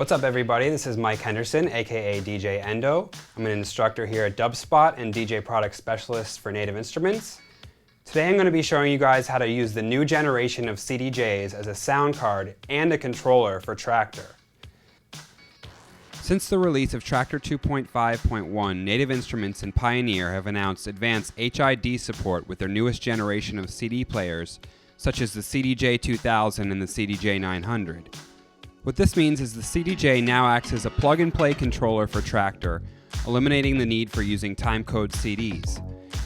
What's up everybody, this is Mike Henderson, aka DJ Endo. I'm an instructor here at Dubspot and DJ product specialist for Native Instruments. Today I'm going to be showing you guys how to use the new generation of CDJs as a sound card and a controller for Traktor. Since the release of Traktor 2.5.1, Native Instruments and Pioneer have announced advanced H.I.D support with their newest generation of CD players, such as the CDJ2000 and the CDJ900. What this means is the CDJ now acts as a plug-and-play controller for Traktor, eliminating the need for using timecode CDs.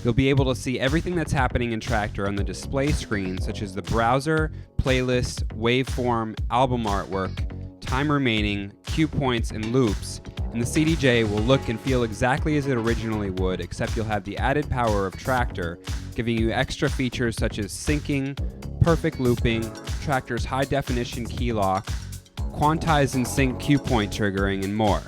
You'll be able to see everything that's happening in Traktor on the display screen, such as the browser, playlist, waveform, album artwork, time remaining, cue points, and loops, and the CDJ will look and feel exactly as it originally would, except you'll have the added power of Traktor, giving you extra features such as syncing, perfect looping, Traktor's high-definition key lock, quantize and sync cue point triggering, and more.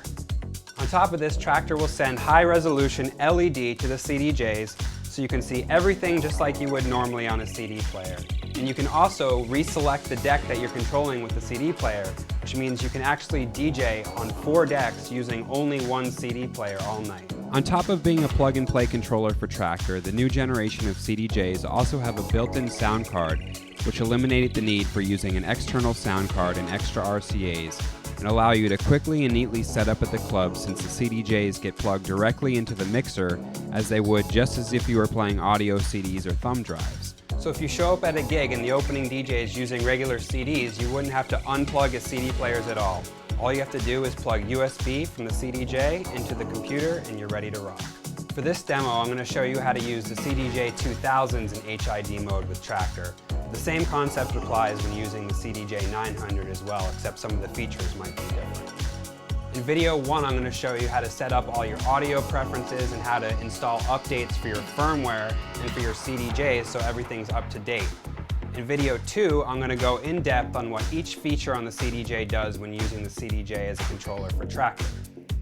On top of this, Traktor will send high-resolution LED to the CDJs so you can see everything just like you would normally on a CD player. And you can also reselect the deck that you're controlling with the CD player, which means you can actually DJ on 4 decks using only one CD player all night. On top of being a plug-and-play controller for Traktor, the new generation of CDJs also have a built-in sound card, which eliminated the need for using an external sound card and extra RCAs, and allow you to quickly and neatly set up at the club since the CDJs get plugged directly into the mixer as they would just as if you were playing audio CDs or thumb drives. So if you show up at a gig and the opening DJ is using regular CDs, you wouldn't have to unplug his CD players at all. All you have to do is plug USB from the CDJ into the computer and you're ready to rock. For this demo, I'm going to show you how to use the CDJ2000s in H.I.D mode with Traktor. The same concept applies when using the CDJ900 as well, except some of the features might be different. In video 1, I'm going to show you how to set up all your audio preferences and how to install updates for your firmware and for your CDJs so everything's up to date. In video 2, I'm going to go in depth on what each feature on the CDJ does when using the CDJ as a controller for Traktor.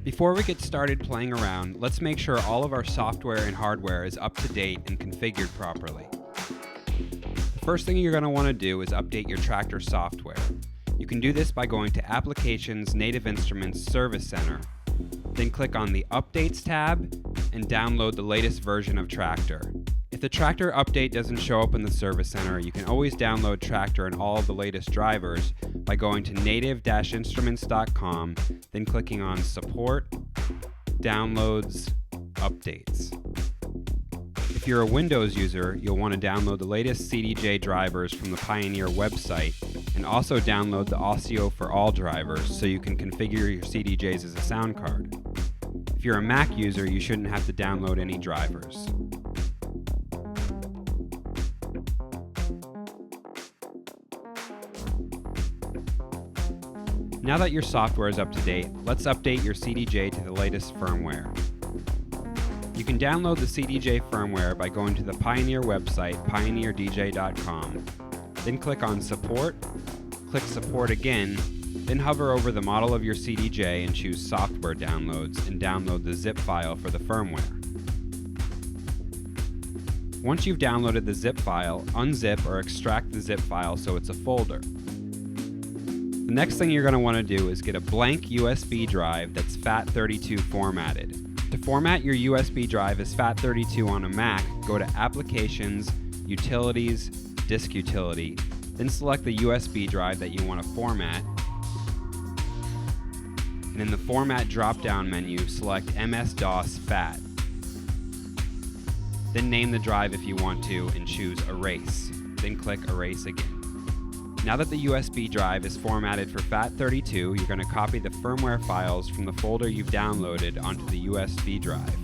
Before we get started playing around, let's make sure all of our software and hardware is up to date and configured properly. The first thing you're going to want to do is update your Traktor software. You can do this by going to Applications, Native Instruments, Service Center, then click on the Updates tab and download the latest version of Traktor. If the Traktor update doesn't show up in the Service Center, you can always download Traktor and all of the latest drivers by going to native-instruments.com, then clicking on Support, Downloads, Updates. If you're a Windows user, you'll want to download the latest CDJ drivers from the Pioneer website and also download the Audio for All drivers so you can configure your CDJs as a sound card. If you're a Mac user, you shouldn't have to download any drivers. Now that your software is up to date, let's update your CDJ to the latest firmware. You can download the CDJ firmware by going to the Pioneer website, pioneerdj.com, then click on Support, click Support again, then hover over the model of your CDJ and choose Software Downloads and download the zip file for the firmware. Once you've downloaded the zip file, unzip or extract the zip file so it's a folder. The next thing you're going to want to do is get a blank USB drive that's FAT32 formatted. To format your USB drive as FAT32 on a Mac, go to Applications, Utilities, Disk Utility, then select the USB drive that you want to format, and in the Format drop-down menu, select MS-DOS FAT. Then name the drive if you want to and choose Erase, then click Erase again. Now that the USB drive is formatted for FAT32, you're going to copy the firmware files from the folder you've downloaded onto the USB drive.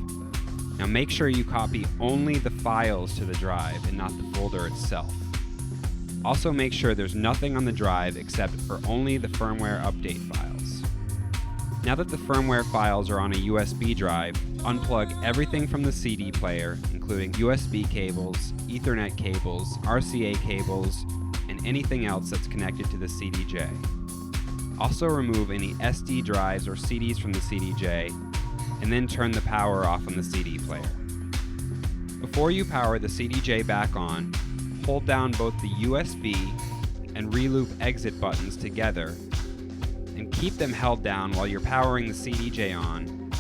Now make sure you copy only the files to the drive and not the folder itself. Also make sure there's nothing on the drive except for only the firmware update files. Now that the firmware files are on a USB drive, unplug everything from the CD player, including USB cables, Ethernet cables, RCA cables, and anything else that's connected to the CDJ. Also remove any SD drives or CDs from the CDJ, and then turn the power off on the CD player. Before you power the CDJ back on, hold down both the USB and reloop exit buttons together, and keep them held down while you're powering the CDJ on.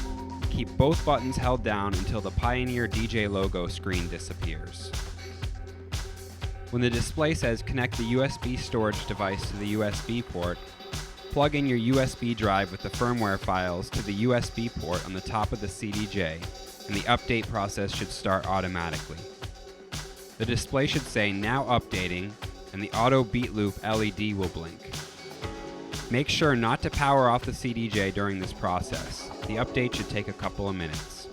Keep both buttons held down until the Pioneer DJ logo screen disappears. When the display says connect the USB storage device to the USB port, plug in your USB drive with the firmware files to the USB port on the top of the CDJ, and the update process should start automatically. The display should say now updating, and the auto beat loop LED will blink. Make sure not to power off the CDJ during this process. The update should take a couple of minutes.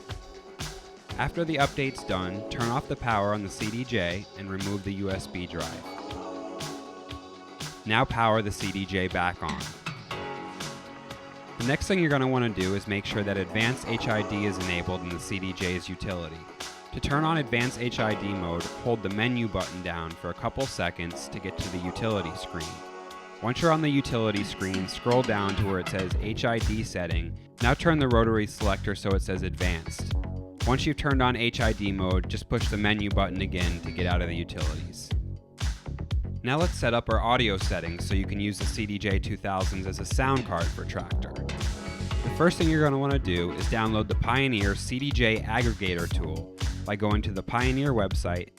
After the update's done, turn off the power on the CDJ and remove the USB drive. Now power the CDJ back on. The next thing you're going to want to do is make sure that Advanced H.I.D is enabled in the CDJ's utility. To turn on Advanced H.I.D mode, hold the menu button down for a couple seconds to get to the utility screen. Once you're on the utility screen, scroll down to where it says H.I.D setting. Now turn the rotary selector so it says Advanced. Once you've turned on H.I.D mode, just push the menu button again to get out of the utilities. Now let's set up our audio settings so you can use the CDJ2000s as a sound card for Traktor. The first thing you're going to want to do is download the Pioneer Cdj Aggregator tool by going to the Pioneer website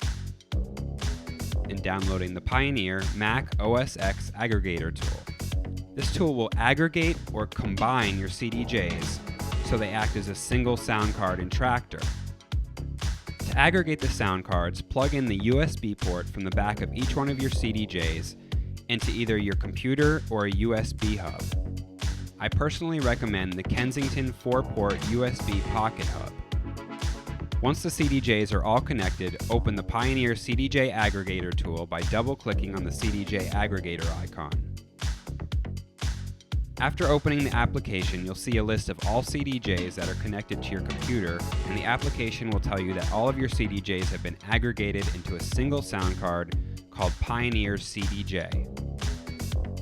and downloading the Pioneer Mac OS X Aggregator tool. This tool will aggregate or combine your CDJs so they act as a single sound card in Traktor. To aggregate the sound cards, plug in the USB port from the back of each one of your CDJs into either your computer or a USB hub. I personally recommend the Kensington 4-port USB Pocket Hub. Once the CDJs are all connected, open the Pioneer CDJ Aggregator tool by double-clicking on the CDJ Aggregator icon. After opening the application, you'll see a list of all CDJs that are connected to your computer, and the application will tell you that all of your CDJs have been aggregated into a single sound card called Pioneer CDJ.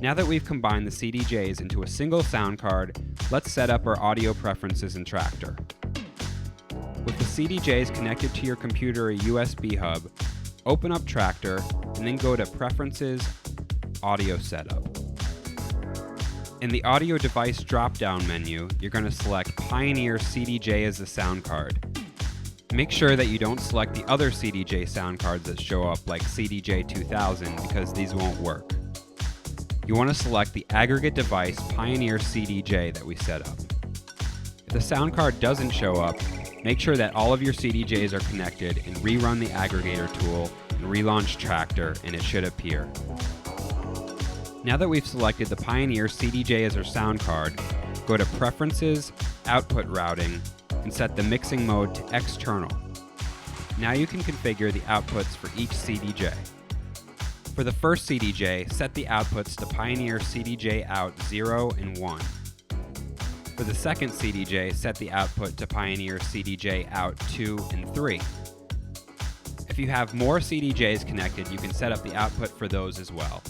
Now that we've combined the CDJs into a single sound card, let's set up our audio preferences in Traktor. With the CDJs connected to your computer or USB hub, open up Traktor and then go to Preferences, Audio Setup. In the Audio Device drop-down menu, you're going to select Pioneer CDJ as the sound card. Make sure that you don't select the other CDJ sound cards that show up like CDJ2000 because these won't work. You want to select the aggregate device Pioneer CDJ that we set up. If the sound card doesn't show up, make sure that all of your CDJs are connected and rerun the aggregator tool and relaunch Traktor and it should appear. Now that we've selected the Pioneer CDJ as our sound card, go to Preferences, Output Routing, and set the mixing mode to External. Now you can configure the outputs for each CDJ. For the first CDJ, set the outputs to Pioneer CDJ Out 0 and 1. For the second CDJ, set the output to Pioneer CDJ Out 2 and 3. If you have more CDJs connected, you can set up the output for those as well.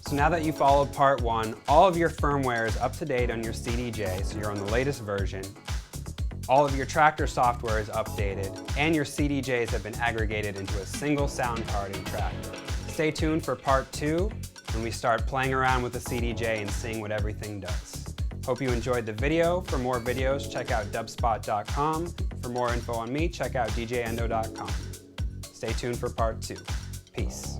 So now that you followed part 1, all of your firmware is up to date on your CDJ, so you're on the latest version. All of your Traktor software is updated, and your CDJs have been aggregated into a single sound card in Traktor. Stay tuned for part 2 when we start playing around with the CDJ and seeing what everything does. Hope you enjoyed the video. For more videos, check out Dubspot.com. For more info on me, check out DJendo.com. Stay tuned for part 2. Peace.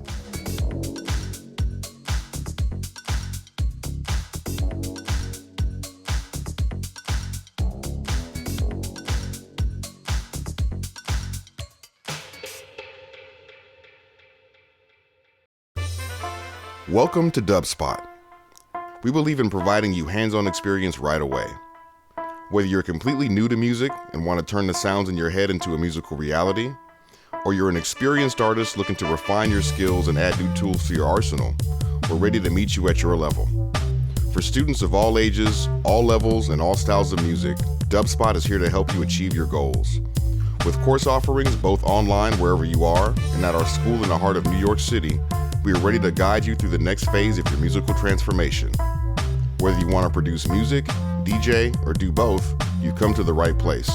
Welcome to Dubspot. We believe in providing you hands-on experience right away. Whether you're completely new to music and want to turn the sounds in your head into a musical reality, or you're an experienced artist looking to refine your skills and add new tools to your arsenal, we're ready to meet you at your level. For students of all ages, all levels, and all styles of music, Dubspot is here to help you achieve your goals. With course offerings both online wherever you are and at our school in the heart of New York City, we are ready to guide you through the next phase of your musical transformation. Whether you want to produce music, DJ, or do both, you've come to the right place.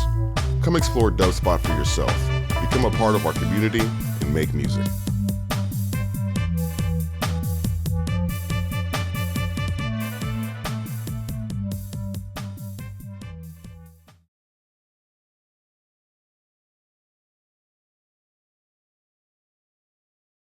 Come explore Dubspot for yourself, become a part of our community, and make music.